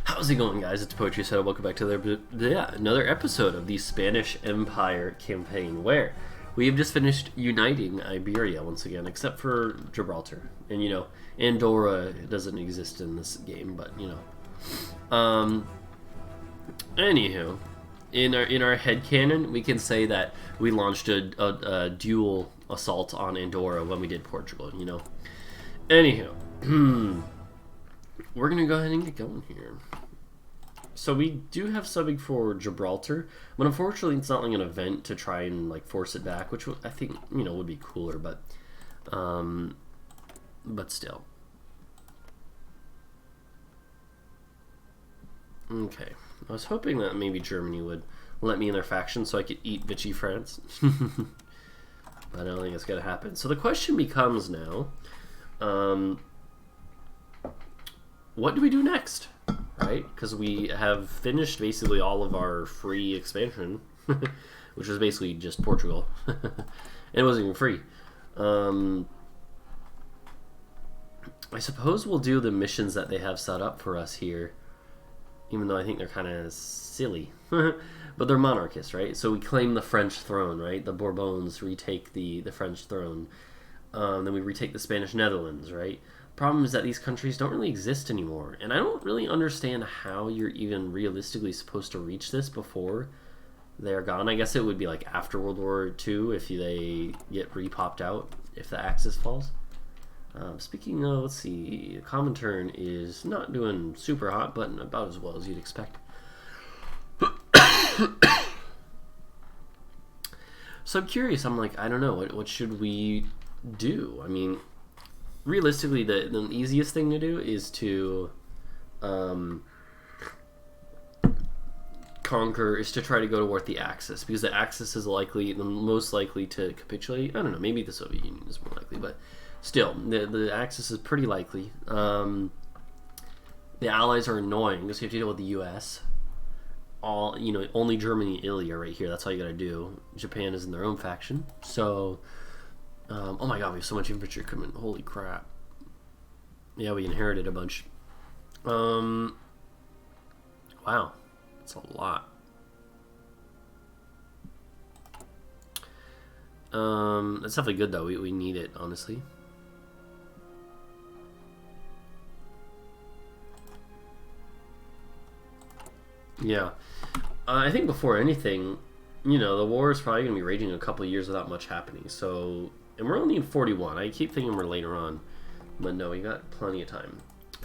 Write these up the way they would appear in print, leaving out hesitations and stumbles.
How's it going, guys? It's Poetry Said. Welcome back to another episode of the Spanish Empire campaign, where we have just finished uniting Iberia once again, except for Gibraltar. And, Andorra doesn't exist in this game, but, Anywho, in our headcanon, we can say that we launched a dual assault on Andorra when we did Portugal, Anywho, we're going to go ahead and get going here. So we do have subbing for Gibraltar, but unfortunately it's not like an event to try and force it back, which I think would be cooler, but still. Okay, I was hoping that maybe Germany would let me in their faction so I could eat Vichy France, but I don't think it's gonna happen. So the question becomes now, what do we do next? Right? Because we have finished basically all of our free expansion, which was basically just Portugal. And it wasn't even free. I suppose we'll do the missions that they have set up for us here, even though I think they're kind of silly. But they're monarchists, right? So we claim the French throne, right? The Bourbons retake the French throne. Then we retake the Spanish Netherlands, right? Problem is that these countries don't really exist anymore, and I don't really understand how you're even realistically supposed to reach this before they're gone. I guess it would be after World War II if they get re-popped out, if the Axis falls. Speaking of, let's see, Comintern is not doing super hot, but about as well as you'd expect. So I'm curious, I don't know, what should we do? I mean, realistically, the easiest thing to do is to try to go toward the Axis, because the Axis is the most likely to capitulate. I don't know, maybe the Soviet Union is more likely, but still, the Axis is pretty likely. The Allies are annoying because you have to deal with the U.S. Only Germany and Italy are right here. That's all you gotta do. Japan is in their own faction, so. Oh my god, we have so much infantry equipment. Holy crap. Yeah, we inherited a bunch. Wow. That's a lot. That's definitely good, though. We need it, honestly. Yeah. I think before anything, the war is probably going to be raging a couple of years without much happening, so. And we're only in 41. I keep thinking we're later on. But no, we got plenty of time.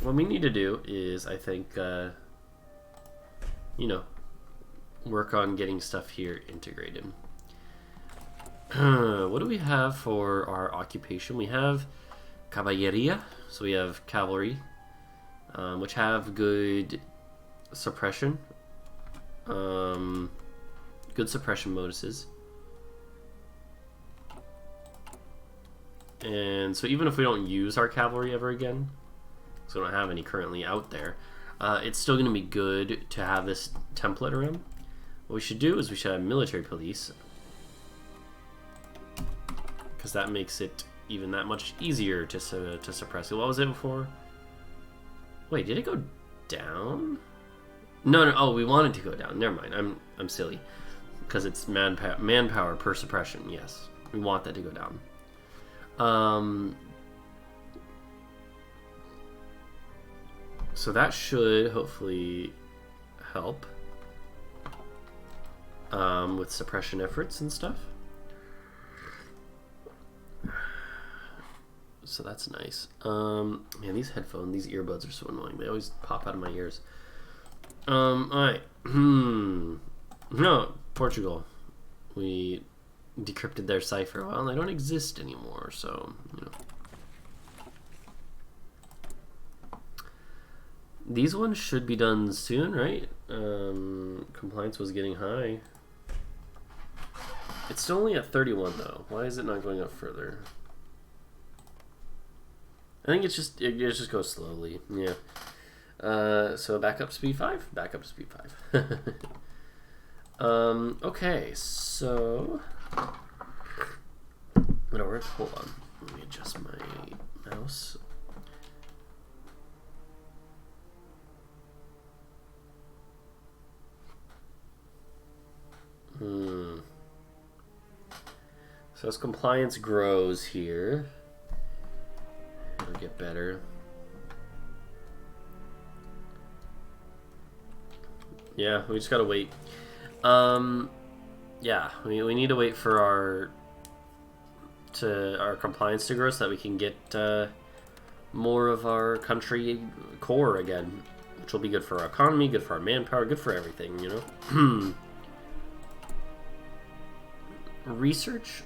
What we need to do is, I think, work on getting stuff here integrated. What do we have for our occupation? We have caballeria, so we have cavalry, which have good suppression. Good suppression bonuses. And so even if we don't use our cavalry ever again, because we don't have any currently out there, it's still going to be good to have this template around. What we should do is we should have military police, because that makes it even that much easier to suppress it. What was it before? Wait, did it go down? No. Oh, we wanted to go down. Never mind. I'm silly, because it's manpower per suppression. Yes, we want that to go down. So that should hopefully help with suppression efforts and stuff. So that's nice. Man, these earbuds are so annoying. They always pop out of my ears. Alright. No, Portugal. We decrypted their cipher. Well, they don't exist anymore, so these ones should be done soon, right? Compliance was getting high. It's still only at 31 though. Why is it not going up further? I think it just goes slowly. Yeah. So back up to speed 5. Back up to speed 5. Okay, so hold on. Let me adjust my mouse. Hmm. So as compliance grows here, it'll get better. Yeah, we just gotta wait. Yeah, we need to wait for our compliance to grow so that we can get more of our country core again, which will be good for our economy, good for our manpower, good for everything, you know? Research.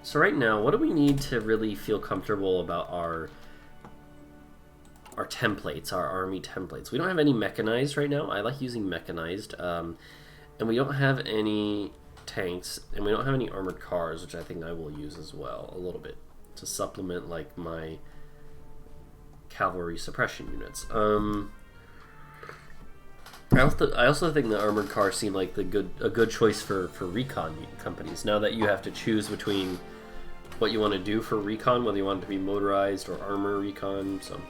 So right now, what do we need to really feel comfortable about our templates, our army templates? We don't have any mechanized right now. I like using mechanized. And we don't have any tanks, and we don't have any armored cars, which I think I will use as well a little bit to supplement like my cavalry suppression units. I also think the armored cars seem like a good choice for recon companies. Now that you have to choose between what you want to do for recon, whether you want it to be motorized or armor recon. So,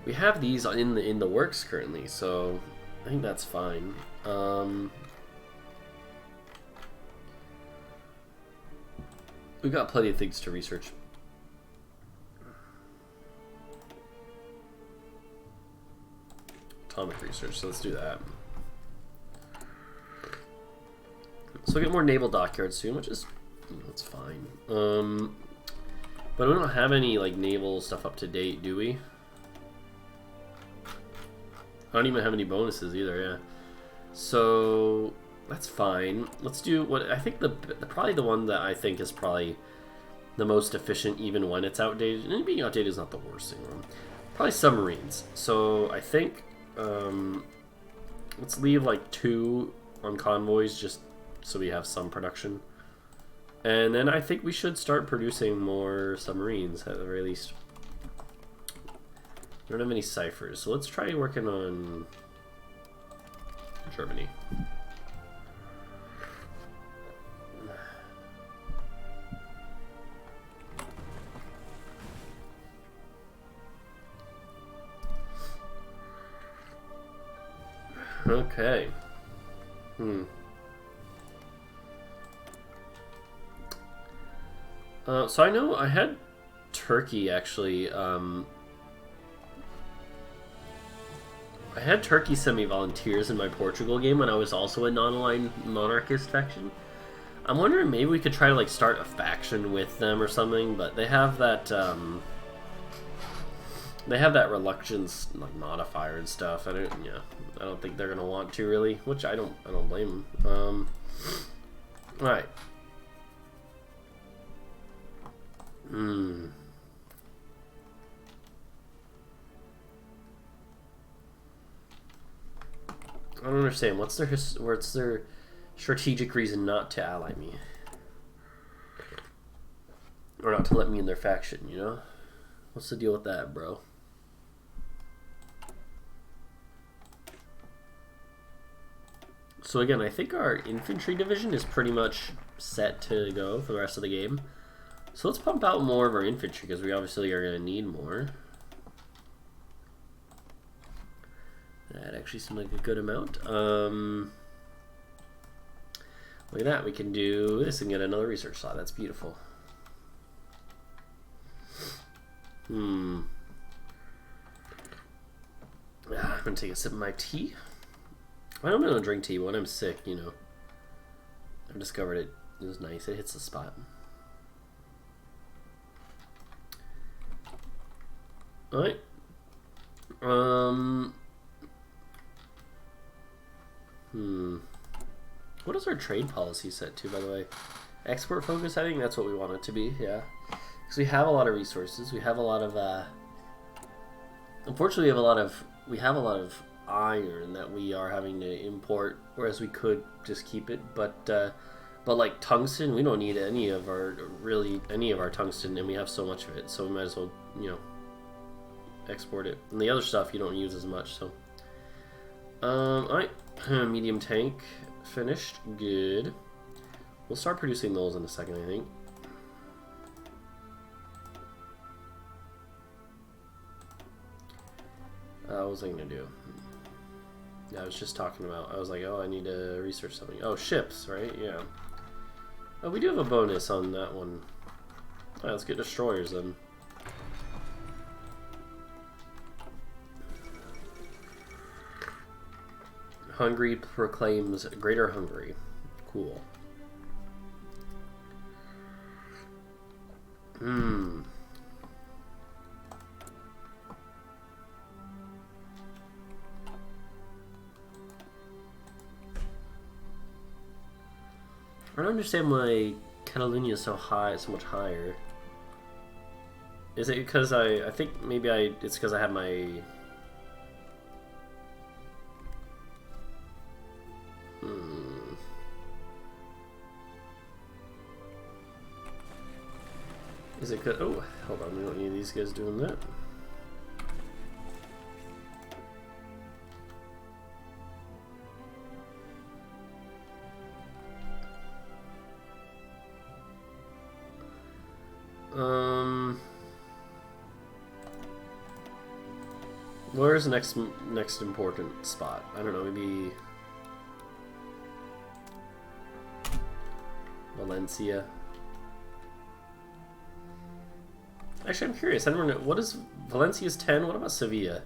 we have these in the works currently, so I think that's fine. We've got plenty of things to research. Atomic research, so let's do that. So we'll get more naval dockyards soon, which is, that's fine. But we don't have any like naval stuff up to date, do we? I don't even have any bonuses either, yeah. So that's fine. Let's do what I think probably the one that I think is probably the most efficient even when it's outdated. And being outdated is not the worst thing. Probably submarines. So I think let's leave like 2 on convoys just so we have some production. And then I think we should start producing more submarines at the very least. We don't have any ciphers, so let's try working on Germany. Okay. So I know I had Turkey actually. I had Turkey send me volunteers in my Portugal game when I was also a non-aligned monarchist faction. I'm wondering maybe we could try to like start a faction with them or something, but they have that reluctance like modifier and stuff. I don't think they're gonna want to really, which I don't blame them. All right. I don't understand. What's their strategic reason not to ally me? Or not to let me in their faction, you know? What's the deal with that, bro? So again, I think our infantry division is pretty much set to go for the rest of the game. So let's pump out more of our infantry, because we obviously are going to need more. That actually seemed like a good amount. Look at that. We can do this and get another research slot. That's beautiful. I'm going to take a sip of my tea. I don't know drink tea, but when I'm sick, you know, I discovered it was nice. It hits the spot. Alright. What is our trade policy set to, by the way? Export focus? I think that's what we want it to be, yeah. Because we have a lot of resources. We have a lot of, unfortunately, we have a lot of iron that we are having to import, whereas we could just keep it. But like tungsten, we don't need any of our tungsten, and we have so much of it, so we might as well, you know, export it. And the other stuff you don't use as much, so. Alright, medium tank finished. Good. We'll start producing those in a second, I think. What was I gonna do? Yeah, I was just talking about, I was like, oh, I need to research something. Oh, ships, right? Yeah. Oh, we do have a bonus on that one. Alright, let's get destroyers then. Hungary proclaims Greater Hungary. Cool. Hmm. I don't understand why Catalonia is so high, so much higher. Is it because I think maybe it's because I have my... Is it good? Oh, hold on, we don't need these guys doing that. Where's the next important spot? I don't know, maybe Valencia. Actually, I'm curious. I don't know. What is Valencia's 10? What about Sevilla?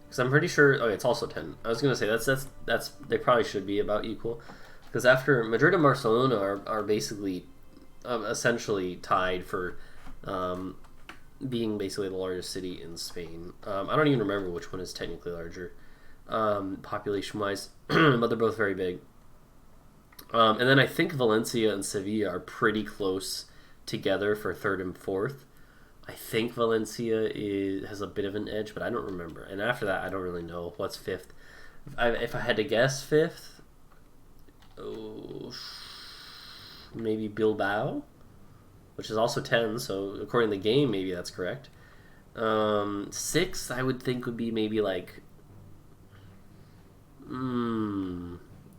Because I'm pretty sure. Oh, it's also 10. I was gonna say that's they probably should be about equal. Because after Madrid and Barcelona are basically essentially tied for being basically the largest city in Spain. I don't even remember which one is technically larger population-wise, but they're both very big. And then I think Valencia and Sevilla are pretty close together for third and fourth. I think Valencia has a bit of an edge, but I don't remember. And after that, I don't really know what's fifth. If I had to guess fifth, maybe Bilbao, which is also 10, so according to the game, maybe that's correct. Sixth, I would think, would be maybe like...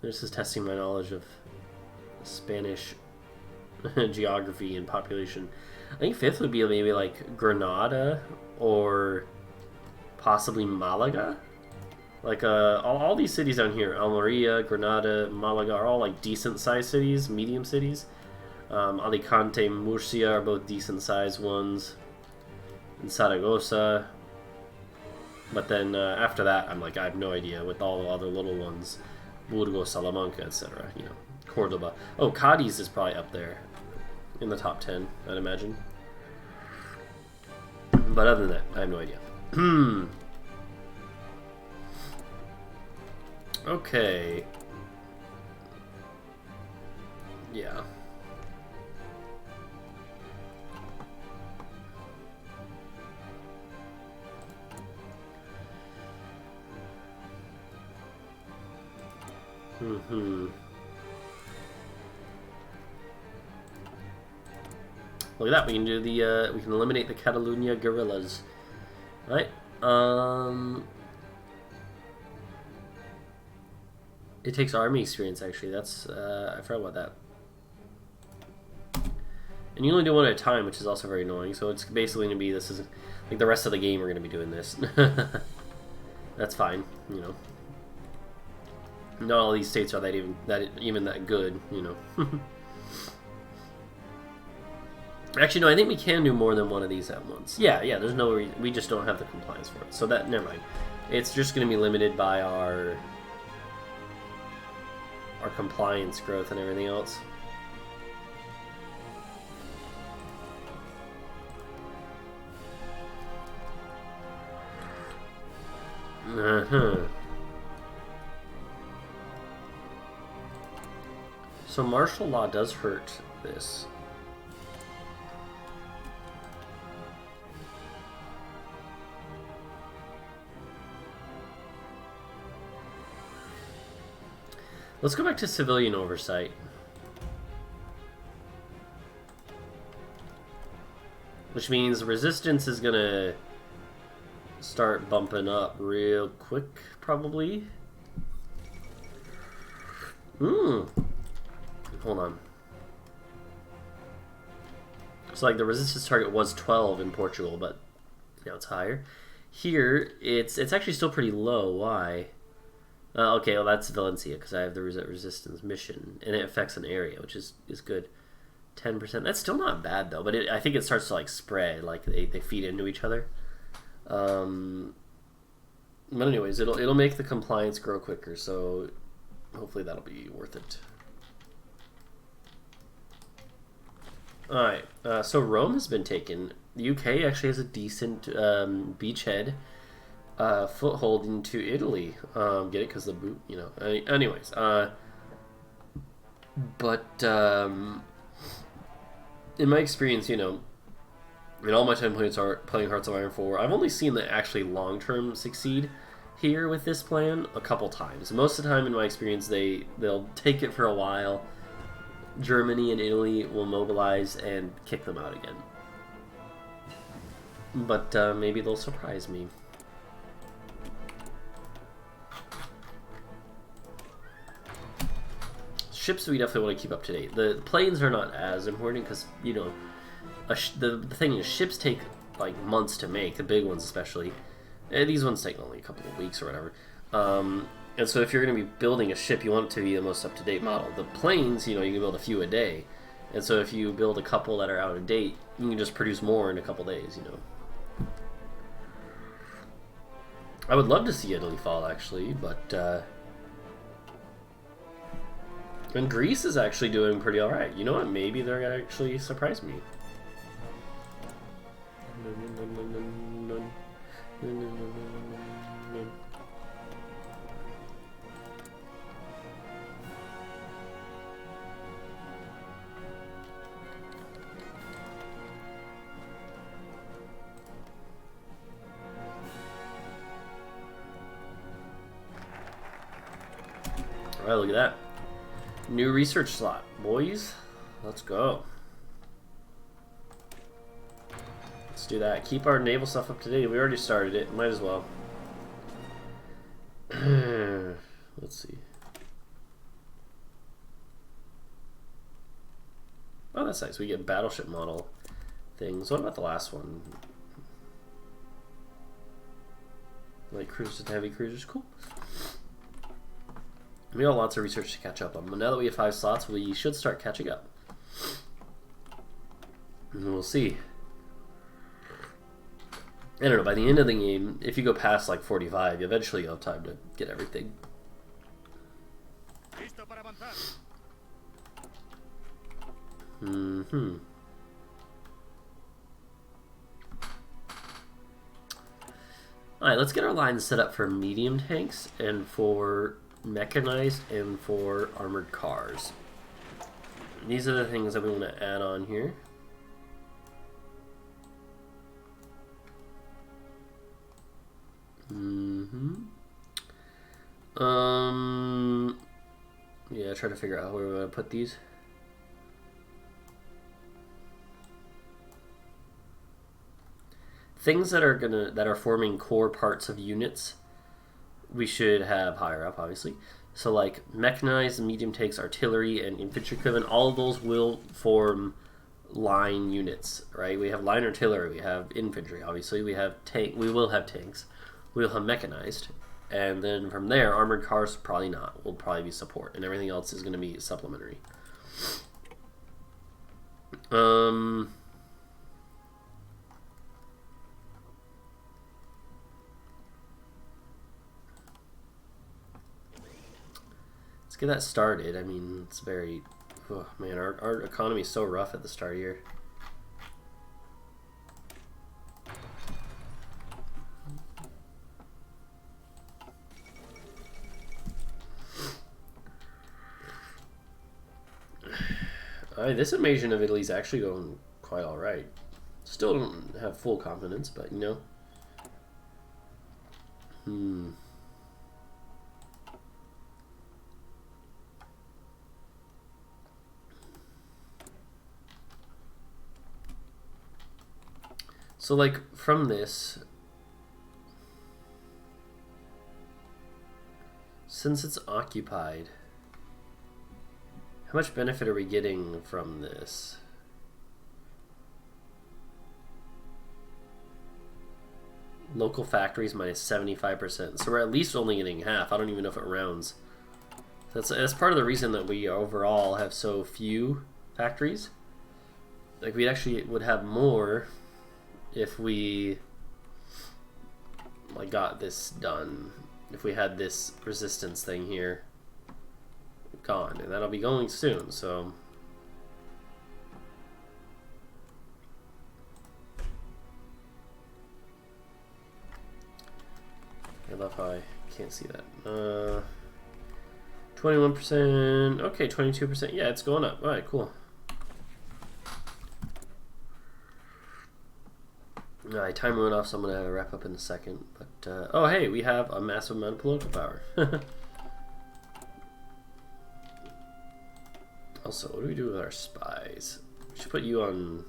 This is testing my knowledge of Spanish geography and population. I think fifth would be maybe like Granada or possibly Malaga. Like all these cities down here, Almeria, Granada, Malaga, are all like decent-sized cities, medium cities. Alicante, Murcia are both decent-sized ones. And Saragossa. But then after that, I'm like, I have no idea with all the other little ones. Burgos, Salamanca, etc. You know, Cordoba. Oh, Cadiz is probably up there in the top 10, I'd imagine. But other than that, I have no idea. Okay. Yeah. Look at that, we can do the, we can eliminate the Catalunya guerrillas. Right? It takes army experience, actually. That's, I forgot about that. And you only do one at a time, which is also very annoying. So it's basically going to be, this is, like the rest of the game we're going to be doing this. That's fine, you know. Not all these states are that good, you know. Actually, no, I think we can do more than one of these at once. Yeah, there's no reason. We just don't have the compliance for it. So that, never mind. It's just going to be limited by our compliance growth and everything else. So martial law does hurt this. Let's go back to civilian oversight. Which means resistance is gonna start bumping up real quick, probably. Hold on. So like the resistance target was 12 in Portugal, but now it's higher. Here, it's actually still pretty low. Why? Okay, well that's Valencia because I have the resistance mission, and it affects an area, which is good. 10%. That's still not bad though, but I think it starts to like spread, like they feed into each other. But anyways, it'll make the compliance grow quicker, so hopefully that'll be worth it. All right, so Rome has been taken. The UK actually has a decent beachhead foothold into Italy. Get it? Because the boot, you know. Anyways, but in my experience, you know, in all my time playing Hearts of Iron 4, I've only seen that actually long-term succeed here with this plan a couple times. Most of the time, in my experience, they'll take it for a while. Germany and Italy will mobilize and kick them out again. But maybe they'll surprise me. Ships we definitely want to keep up to date. The planes are not as important because, you know, the thing is, ships take like months to make, the big ones especially. And these ones take only a couple of weeks or whatever. And so if you're going to be building a ship, you want it to be the most up-to-date model. The planes, you know, you can build a few a day. And so if you build a couple that are out of date, you can just produce more in a couple days, you know. I would love to see Italy fall, actually, but... and Greece is actually doing pretty alright. You know what? Maybe they're going to actually surprise me. Alright, look at that. New research slot, boys. Let's go. Let's do that. Keep our naval stuff up to date. We already started it. Might as well. Let's see. Oh, that's nice. We get battleship model things. What about the last one? Light cruisers and heavy cruisers. Cool. We got lots of research to catch up on, but now that we have 5 slots, we should start catching up. And we'll see. I don't know, by the end of the game, if you go past like 45, eventually you'll have time to get everything. Alright, let's get our lines set up for medium tanks and for mechanized and for armored cars. These are the things that we want to add on here. Yeah, try to figure out where we're going to put these. Things that are forming core parts of units, we should have higher up, obviously. So like mechanized, medium tanks, artillery, and infantry equipment, all of those will form line units, right? We have line artillery, we have infantry, obviously, we will have tanks, we'll have mechanized, and then from there, armored cars probably not. Will probably be support, and everything else is going to be supplementary. Let's get that started. I mean, it's very... Oh, man, our economy is so rough at the start of the year. This invasion of Italy is actually going quite alright. Still don't have full confidence, but you know. So like from this, since it's occupied, how much benefit are we getting from this? Local factories minus 75%. So we're at least only getting half. I don't even know if it rounds. That's part of the reason that we overall have so few factories. Like, we actually would have more if we like got this done. If we had this resistance thing here gone, and that'll be going soon. So I love how I can't see that. 21%. Okay, 22%. Yeah, it's going up. All right, cool. All right, timer went off, so I'm gonna wrap up in a second. But oh, hey, we have a massive amount of political power. Also, what do we do with our spies? We should put you on.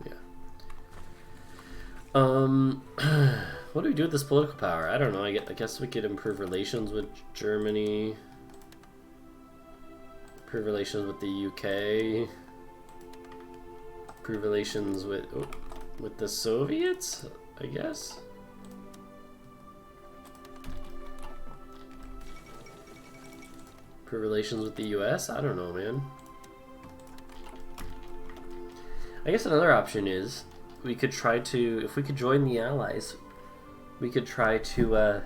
Yeah. What do we do with this political power? I don't know. I guess we could improve relations with Germany. Improve relations with the UK. Improve relations with the Soviets, I guess. Improve relations with the US? I don't know, man. I guess another option is we could try to, if we could join the Allies, we could try to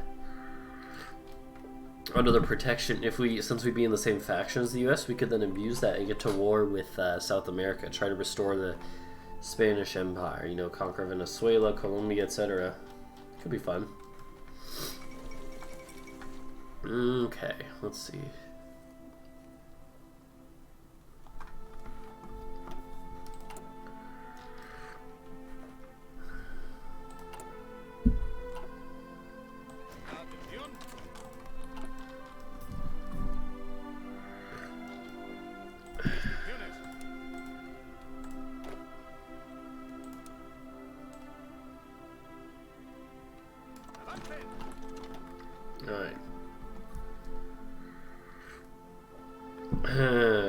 under the protection, since we'd be in the same faction as the US, we could then abuse that and get to war with South America, try to restore the Spanish Empire, you know, conquer Venezuela, Colombia, etc. Could be fun. Okay, let's see.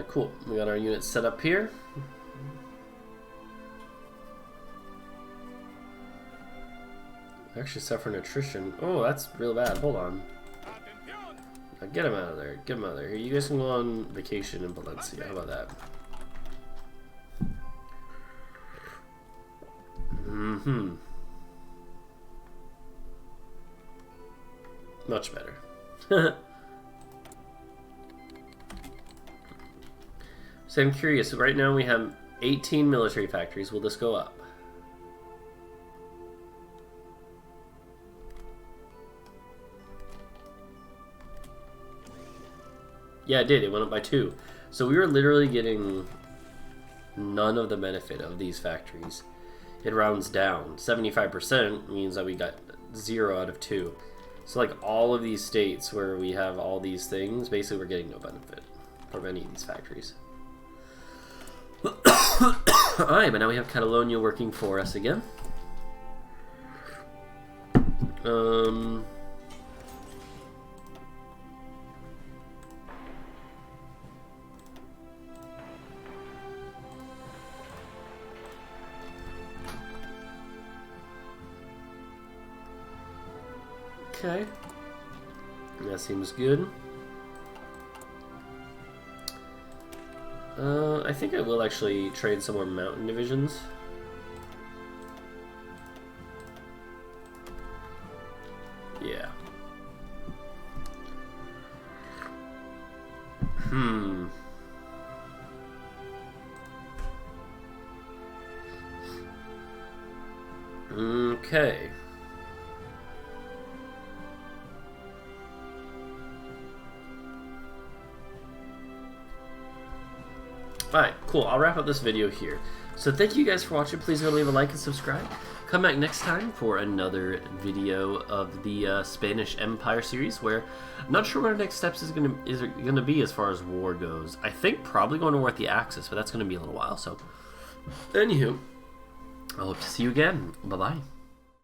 Cool. We got our units set up here. Actually suffering attrition. Oh, that's real bad. Hold on. Now get him out of there. Get him out of there. Here, you guys can go on vacation in Valencia. How about that? Mm-hmm. Much better. So I'm curious, right now we have 18 military factories. Will this go up? Yeah, it did. It went up by 2. So we were literally getting none of the benefit of these factories. It rounds down. 75% means that we got 0 out of 2. So like all of these states where we have all these things, basically we're getting no benefit from any of these factories. Alright, but now we have Catalonia working for us again. Okay. That seems good. I think I will actually trade some more mountain divisions. Yeah. Okay. Alright, cool. I'll wrap up this video here. So thank you guys for watching. Please go leave a like and subscribe. Come back next time for another video of the Spanish Empire series, where I'm not sure what our next steps is gonna be as far as war goes. I think probably going to war at the Axis, but that's gonna be a little while. So, anywho, I hope to see you again. Bye bye.